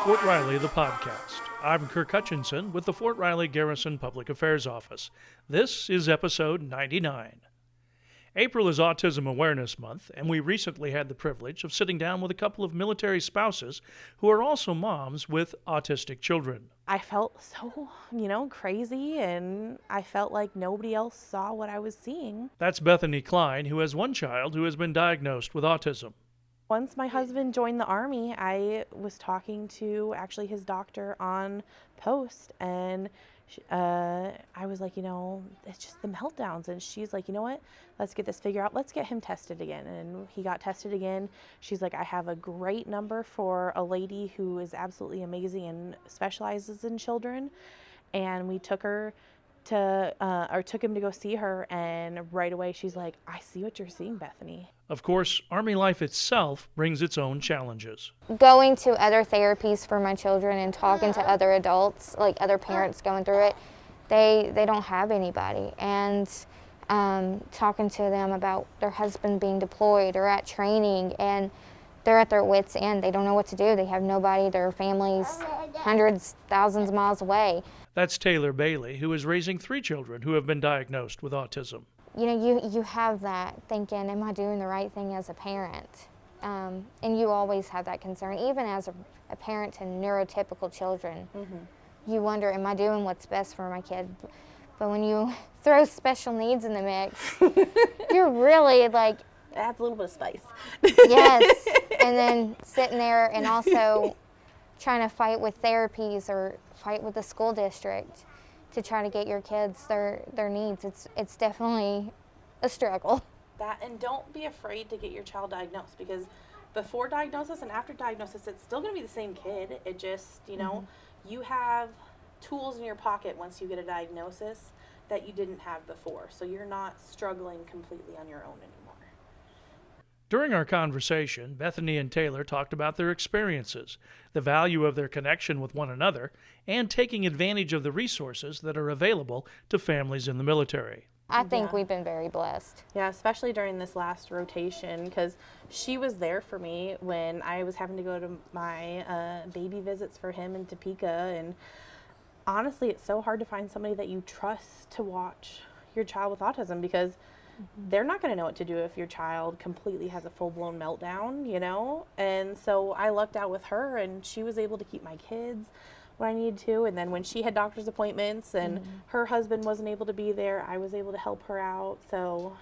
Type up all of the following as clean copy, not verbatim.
Fort Riley, the podcast. I'm Kirk Hutchinson with the Fort Riley Garrison Public Affairs Office. This is episode 99. April is Autism Awareness Month, and we recently had the privilege of sitting down with a couple of military spouses who are also moms with autistic children. I felt so, crazy, and I felt like nobody else saw what I was seeing. That's Bethany Klein, who has one child who has been diagnosed with autism. Once my husband joined the Army, I was talking to actually his doctor on post, and I was like, it's just the meltdowns. And she's like, you know what? Let's get this figured out. Let's get him tested again. And he got tested again. She's like, I have a great number for a lady who is absolutely amazing and specializes in children. And we took her took him to go see her. And right away, she's like, I see what you're seeing, Bethany. Of course, Army life itself brings its own challenges. Going to other therapies for my children and talking to other adults, like other parents going through it, they don't have anybody. And talking to them about their husband being deployed or at training, and they're at their wits' end. They don't know what to do. They have nobody. Their family's hundreds, thousands of miles away. That's Taylor Bailey, who is raising 3 children who have been diagnosed with autism. You have that thinking, am I doing the right thing as a parent? And you always have that concern, even as a parent to neurotypical children. Mm-hmm. You wonder, am I doing what's best for my kid? But when you throw special needs in the mix, you're really like... It adds a little bit of spice. Yes, and then sitting there and also trying to fight with therapies or fight with the school district to try to get your kids their needs. It's definitely a struggle. That, and don't be afraid to get your child diagnosed, because before diagnosis and after diagnosis, it's still going to be the same kid. It just, you have tools in your pocket once you get a diagnosis that you didn't have before. So you're not struggling completely on your own anymore. During our conversation, Bethany and Taylor talked about their experiences, the value of their connection with one another, and taking advantage of the resources that are available to families in the military. I think we've been very blessed. Yeah, especially during this last rotation, because she was there for me when I was having to go to my baby visits for him in Topeka. And honestly, it's so hard to find somebody that you trust to watch your child with autism, because they're not going to know what to do if your child completely has a full-blown meltdown, And so I lucked out with her, and she was able to keep my kids when I needed to. And then when she had doctor's appointments and her husband wasn't able to be there, I was able to help her out. So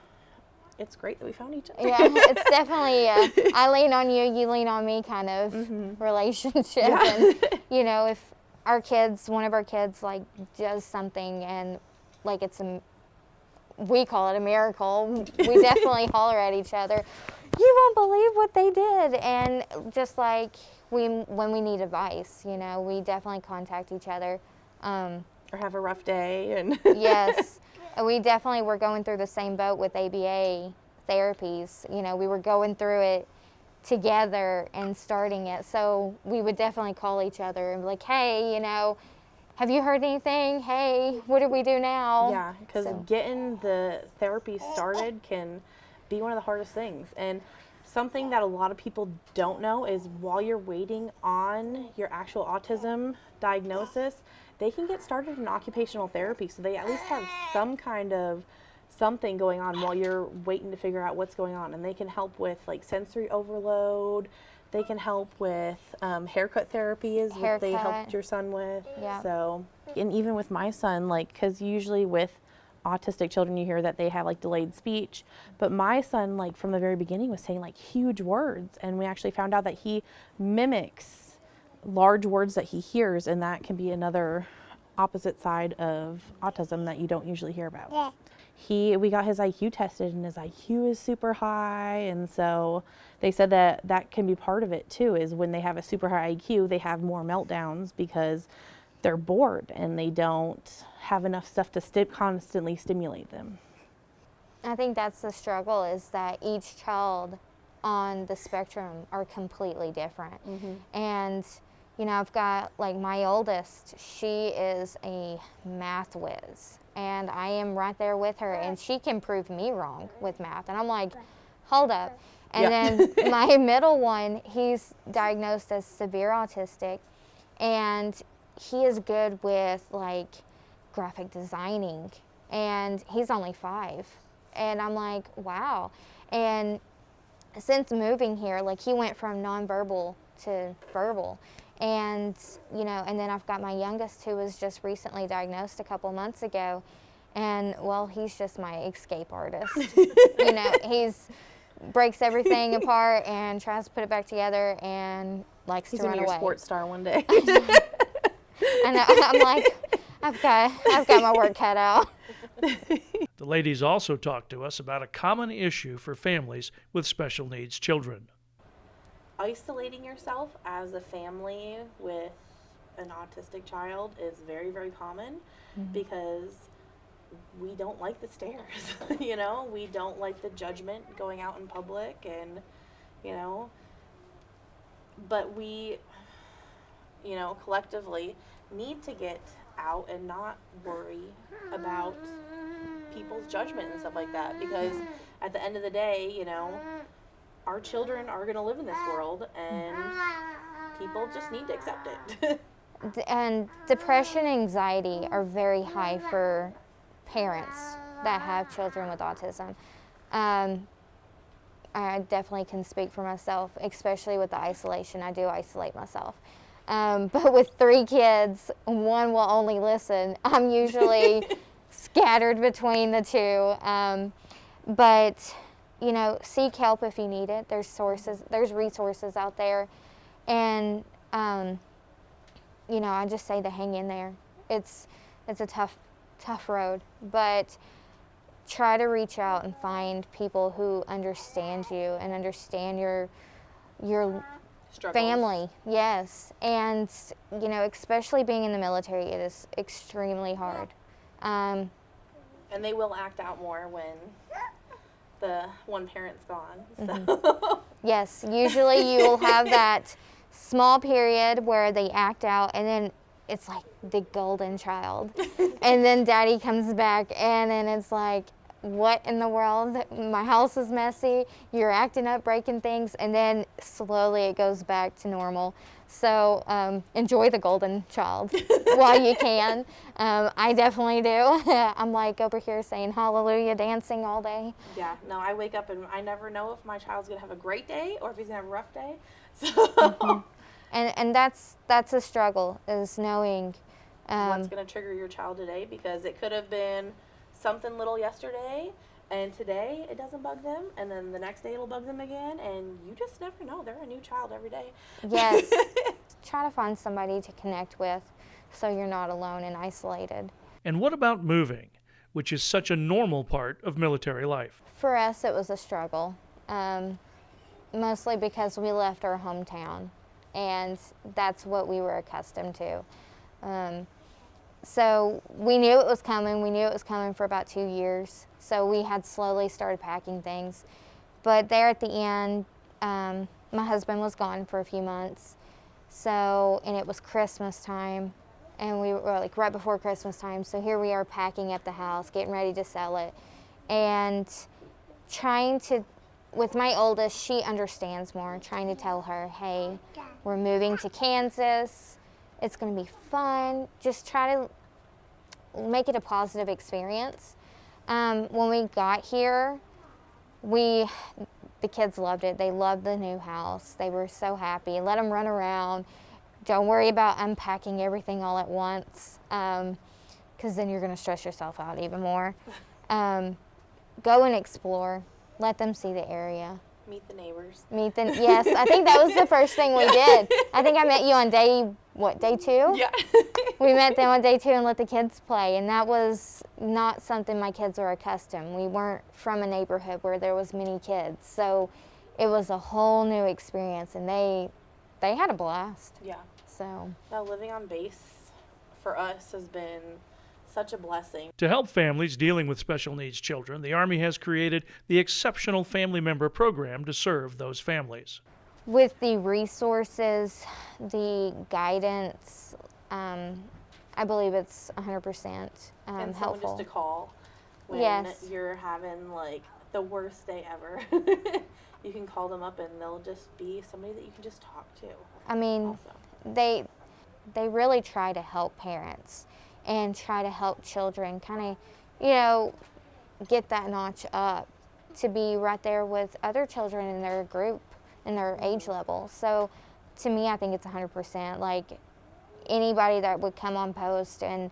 it's great that we found each other. Yeah, it's definitely I lean on you, you lean on me kind of relationship. Yeah. And, if one of our kids, does something and, we call it a miracle. We definitely holler at each other. You won't believe what they did. And just like when we need advice, we definitely contact each other. Or have a rough day. And Yes. We definitely were going through the same boat with ABA therapies. We were going through it together and starting it. So we would definitely call each other and be like, hey, have you heard anything? Hey, what do we do now? Yeah, because getting the therapy started can be one of the hardest things. And something that a lot of people don't know is while you're waiting on your actual autism diagnosis, they can get started in occupational therapy. So they at least have some kind of something going on while you're waiting to figure out what's going on. And they can help with sensory overload. They can help with haircut therapy is what they helped your son with. Yeah. So, and even with my son, because usually with autistic children, you hear that they have delayed speech. But my son, from the very beginning, was saying huge words. And we actually found out that he mimics large words that he hears. And that can be another opposite side of autism that you don't usually hear about. Yeah. We got his IQ tested, and his IQ is super high, and so they said that can be part of it too, is when they have a super high IQ, they have more meltdowns because they're bored and they don't have enough stuff to constantly stimulate them. I think that's the struggle, is that each child on the spectrum are completely different. Mm-hmm. And I've got my oldest, she is a math whiz. And I am right there with her, and she can prove me wrong with math. And I'm like, hold up. And then my middle one, he's diagnosed as severe autistic, and he is good with like graphic designing, and he's only 5. And I'm like, wow. And since moving here, like he went from nonverbal to verbal. And, and then I've got my youngest who was just recently diagnosed a couple months ago. And, well, he's just my escape artist. He's breaks everything apart and tries to put it back together and likes to run away. He's going to be your sports star one day. And I'm like, I've got my work cut out. The ladies also talked to us about a common issue for families with special needs children. Isolating yourself as a family with an autistic child is very, very common because we don't like the stares, we don't like the judgment going out in public, and, but we, collectively need to get out and not worry about people's judgment and stuff like that, because at the end of the day, our children are going to live in this world, and people just need to accept it. And depression and anxiety are very high for parents that have children with autism. I definitely can speak for myself, especially with the isolation. I do isolate myself. But with 3 kids, one will only listen. I'm usually scattered between the 2. But seek help if you need it. There's resources out there. And, I just say to hang in there. It's a tough road, but try to reach out and find people who understand you and understand your Struggles. Family. Yes. And, especially being in the military, it is extremely hard. And they will act out more when the one parent's gone. So. Yes, usually you will have that small period where they act out, and then it's like the golden child. And then daddy comes back, and then it's like, what in the world? My house is messy, you're acting up, breaking things, and then slowly it goes back to normal. So enjoy the golden child while you can. I definitely do. I'm like over here saying hallelujah, dancing all day. Yeah, no, I wake up and I never know if my child's going to have a great day or if he's going to have a rough day. So. And that's a struggle, is knowing what's going to trigger your child today, because it could have been something little yesterday, and today it doesn't bug them, and then the next day it'll bug them again, and you just never know. They're a new child every day. Yes. Try to find somebody to connect with so you're not alone and isolated. And what about moving, which is such a normal part of military life? For us, it was a struggle, mostly because we left our hometown, and that's what we were accustomed to. So we knew it was coming. We knew it was coming for about 2 years. So we had slowly started packing things. But there at the end, my husband was gone for a few months. And it was Christmas time, and we were like right before Christmas time. So here we are packing up the house, getting ready to sell it. And with my oldest, she understands more, trying to tell her, hey, we're moving to Kansas. It's going to be fun. Just try to make it a positive experience. When we got here, the kids loved it. They loved the new house. They were so happy. Let them run around. Don't worry about unpacking everything all at once, because then you're going to stress yourself out even more. Go and explore. Let them see the area. Meet the neighbors. Yes, I think that was the first thing we did. I think I met you on day 2? Yeah. We met them on day 2 and let the kids play, and that was not something my kids were accustomed. We weren't from a neighborhood where there was many kids, so it was a whole new experience, and they had a blast. Yeah. So. Living on base for us has been such a blessing. To help families dealing with special needs children, the Army has created the Exceptional Family Member Program to serve those families. With the resources, the guidance, I believe it's 100% and helpful. Just to call when you're having like the worst day ever. You can call them up and they'll just be somebody that you can just talk to. I mean, also. they really try to help parents and try to help children kind of, you know, get that notch up to be right there with other children in their group, in their age level. So to me, I think it's 100%. Like, anybody that would come on post and,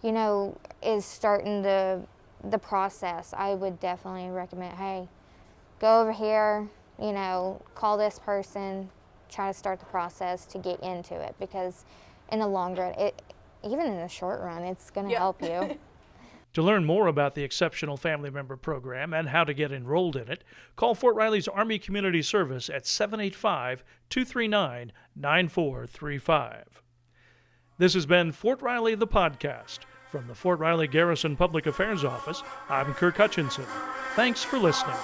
you know, is starting the process, I would definitely recommend, hey, go over here, you know, call this person, try to start the process to get into it, because in the long run, even in the short run, it's going to help you. To learn more about the Exceptional Family Member Program and how to get enrolled in it, call Fort Riley's Army Community Service at 785-239-9435. This has been Fort Riley the Podcast. From the Fort Riley Garrison Public Affairs Office, I'm Kirk Hutchinson. Thanks for listening.